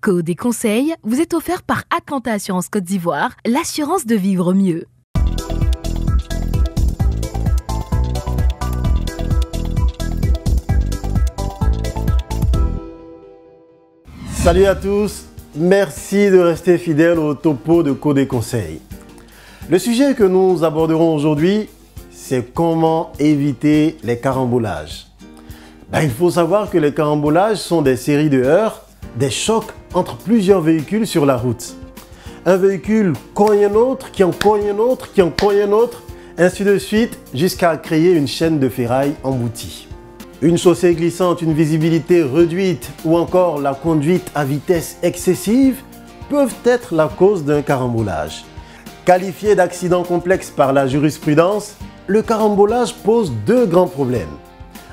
Co des conseils vous est offert par Atlanta Assurance Côte d'Ivoire, l'assurance de vivre mieux. Salut à tous, merci de rester fidèles au topo de Co des conseils. Le sujet que nous aborderons aujourd'hui, c'est comment éviter les carambolages. Il faut savoir que les carambolages sont des séries de heurts, des chocs entre plusieurs véhicules sur la route. Un véhicule cogne un autre, qui en cogne un autre, qui en cogne un autre, ainsi de suite, jusqu'à créer une chaîne de ferraille emboutie. Une chaussée glissante, une visibilité réduite ou encore la conduite à vitesse excessive peuvent être la cause d'un carambolage. Qualifié d'accident complexe par la jurisprudence, le carambolage pose deux grands problèmes.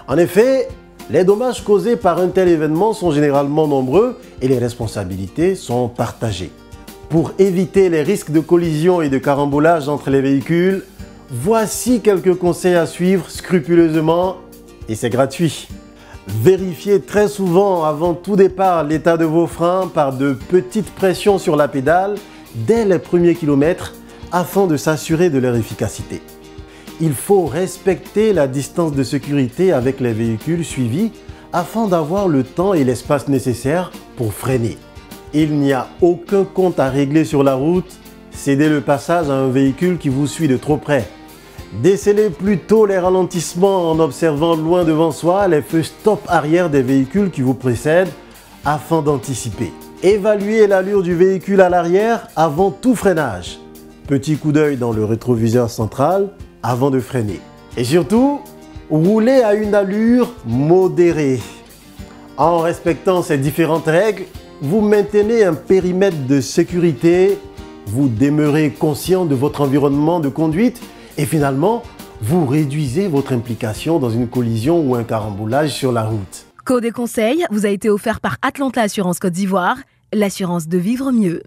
En effet, les dommages causés par un tel événement sont généralement nombreux et les responsabilités sont partagées. Pour éviter les risques de collision et de carambolage entre les véhicules, voici quelques conseils à suivre scrupuleusement et c'est gratuit. Vérifiez très souvent avant tout départ l'état de vos freins par de petites pressions sur la pédale dès les premiers kilomètres afin de s'assurer de leur efficacité. Il faut respecter la distance de sécurité avec les véhicules suivis afin d'avoir le temps et l'espace nécessaires pour freiner. Il n'y a aucun compte à régler sur la route, cédez le passage à un véhicule qui vous suit de trop près. Décelez plutôt les ralentissements en observant loin devant soi les feux stop arrière des véhicules qui vous précèdent afin d'anticiper. Évaluez l'allure du véhicule à l'arrière avant tout freinage. Petit coup d'œil dans le rétroviseur central avant de freiner. Et surtout, roulez à une allure modérée. En respectant ces différentes règles, vous maintenez un périmètre de sécurité, vous demeurez conscient de votre environnement de conduite et finalement, vous réduisez votre implication dans une collision ou un carambolage sur la route. Co des conseils vous a été offert par Atlanta Assurance Côte d'Ivoire, l'assurance de vivre mieux.